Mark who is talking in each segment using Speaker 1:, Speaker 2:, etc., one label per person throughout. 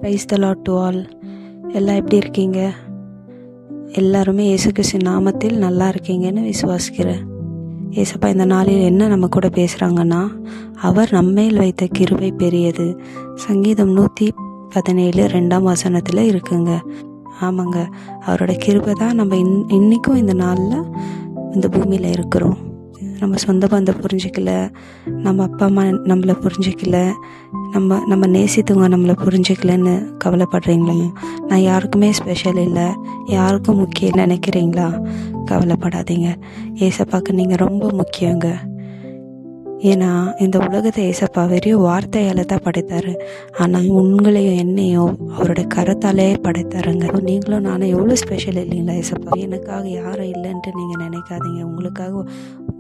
Speaker 1: Praise the Lord to all. எல்லாம் எப்படி இருக்கீங்க? எல்லாருமே இயேசு கிறிஸ்து நாமத்தில் நல்லா இருக்கீங்கன்னு விசுவாசிக்கிறேன். ஏசப்பா இந்த நாளில் என்ன நம்ம கூட பேசுகிறாங்கன்னா, அவர் நம்மேல் வைத்த கிருபை பெரியது. சங்கீதம் 117 2 இருக்குங்க. ஆமாங்க, அவரோட கிருபை தான் நம்ம இன்றைக்கும் இந்த நாளில் இந்த பூமியில் இருக்கிறோம். நம்ம சொந்த பந்தம் புரிஞ்சிக்கல, நம்ம அப்பா அம்மா நம்மளை புரிஞ்சிக்கல, நம்ம நேசித்தவங்க நம்மளை புரிஞ்சிக்கலன்னு கவலைப்படுறீங்களா? நான் யாருக்குமே ஸ்பெஷல் இல்லை, யாருக்கும் முக்கியம் நினைக்கிறீங்களா? கவலைப்படாதீங்க. ஏசப்பாக்கு நீங்கள் ரொம்ப முக்கியங்க. ஏன்னா இந்த உலகத்தை ஏசப்பா வெறும் வார்த்தையால் தான் படைத்தார். ஆனால் உங்களையும் என்னையும் அவரோட கரத்தாலே படைத்தாருங்க. நீங்களும் நானும் எவ்வளோ ஸ்பெஷல் இல்லைங்களா? ஏசப்பா எனக்காக யாரும் இல்லைன்ட்டு நீங்கள் நினைக்காதீங்க. உங்களுக்காக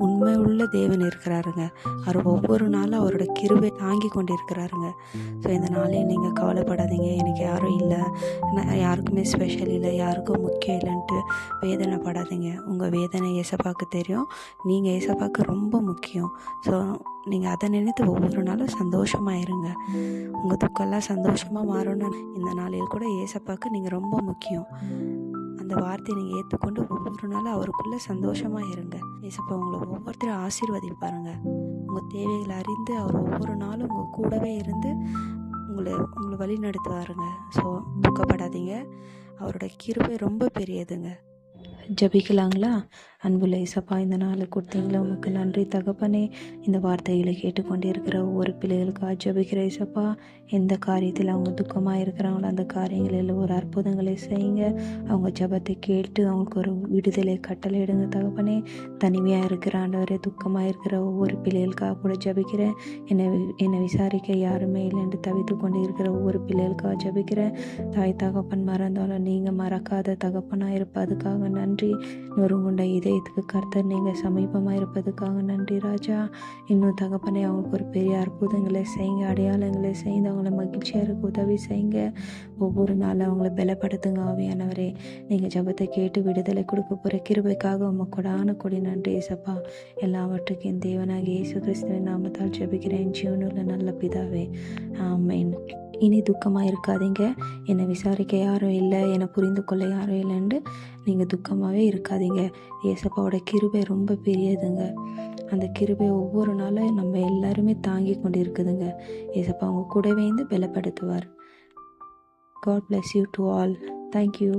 Speaker 1: உண்மை உள்ள தேவன் இருக்கிறாருங்க. அவர் ஒவ்வொரு நாளும் அவரோட கிருபை தாங்கி கொண்டு இருக்கிறாருங்க. ஸோ இந்த நாளே நீங்கள் கவலைப்படாதீங்க. எனக்கு யாரும் இல்லை, நான் யாருக்குமே ஸ்பெஷல் இல்லை, யாருக்கும் முக்கியம் இல்லைன்ட்டு வேதனைப்படாதீங்க. உங்கள் வேதனை ஏசப்பாவுக்கு தெரியும். நீங்கள் ஏசப்பாவுக்கு ரொம்ப முக்கியம். ஸோ நீங்கள் அதை நினைத்து ஒவ்வொரு நாளும் சந்தோஷமாக இருங்க. உங்கள் துக்கெல்லாம் சந்தோஷமாக மாறணும். இந்த நாளில் கூட ஏசப்பாவுக்கு நீங்கள் ரொம்ப முக்கியம். அந்த வார்த்தையை நீங்கள் ஏற்றுக்கொண்டு ஒவ்வொரு நாளும் அவருக்குள்ளே சந்தோஷமாக இருங்க. ஏசப்பா உங்களை ஒவ்வொருத்தரும் ஆசீர்வதிப்பாருங்க. உங்கள் தேவைகளை அறிந்து அவர் ஒவ்வொரு நாளும் உங்கள் கூடவே இருந்து உங்களை வழி நடத்துவாருங்க. ஸோ துக்கப்படாதீங்க. அவரோட கிருபை ரொம்ப பெரியதுங்க. ஜபிக்கலாங்களா? அன்புள்ள ஏசப்பா, இந்த நாளை கொடுத்தீங்களா உங்களுக்கு நன்றி தகப்பனே. இந்த வார்த்தைகளை கேட்டுக்கொண்டே இருக்கிற ஒவ்வொரு பிள்ளைகளுக்காக ஜபிக்கிற ஏசப்பா, எந்த காரியத்தில் அவங்க துக்கமாக இருக்கிறாங்களோ அந்த காரியங்களில் ஒரு அற்புதங்களை செய்யுங்க. அவங்க ஜபத்தை கேட்டு அவங்களுக்கு ஒரு விடுதலை கட்டளையிடுங்க தகப்பனே. தனிமையாக இருக்கிற ஆண்டவரே, துக்கமாக இருக்கிற ஒவ்வொரு பிள்ளைகளுக்காக கூட ஜபிக்கிறேன். என்னை விசாரிக்க யாருமே இல்லைன்னு தவித்து கொண்டு இருக்கிற ஒவ்வொரு பிள்ளைகளுக்காக ஜபிக்கிறேன். தாய் தகப்பன் மறந்தாலும் நீங்கள் மறக்காத தகப்பனாக இருப்பதுக்காக நன்றி. நொறுங்குண்ட இதயத்துக்கு கர்த்தர் நீங்கள் சமீபமாக இருப்பதுக்காக நன்றி ராஜா. இன்னும் தகப்பனே அவங்களுக்கு ஒரு பெரிய அற்புதங்களை செய்யுங்க, அடையாளங்களை செய்து அவங்கள மகிழ்ச்சியாக இருக்க உதவி செய்யுங்க. ஒவ்வொரு நாளும் அவங்கள பலப்படுத்துங்க ஆவியானவரே. நீங்கள் ஜபத்தை கேட்டு விடுதலை கொடுக்க போகிற கிருபைக்காக உங்கள் கொடான கொடி நன்றி ஏசப்பா. எல்லாவற்றுக்கும் என் தேவனாக இயேசு கிறிஸ்துவின் நாமத்தால் ஜபிக்கிறேன் ஜீவனுள்ள நல்ல பிதாவே, ஆமென். இனி துக்கமாக இருக்காதீங்க. என்னை விசாரிக்க யாரும் இல்லை, என்னை புரிந்து கொள்ள யாரும் இல்லைன்னு நீங்கள் துக்கமாகவே இருக்காதீங்க. ஏசப்பாவோட கிருபை ரொம்ப பெரியதுங்க. அந்த கிருபை ஒவ்வொரு நாளும் நம்ம எல்லாருமே தாங்கி கொண்டு இருக்குதுங்க. ஏசப்பா அவங்க கூடவே இருந்து பலப்படுத்துவார். God bless you to all. Thank you.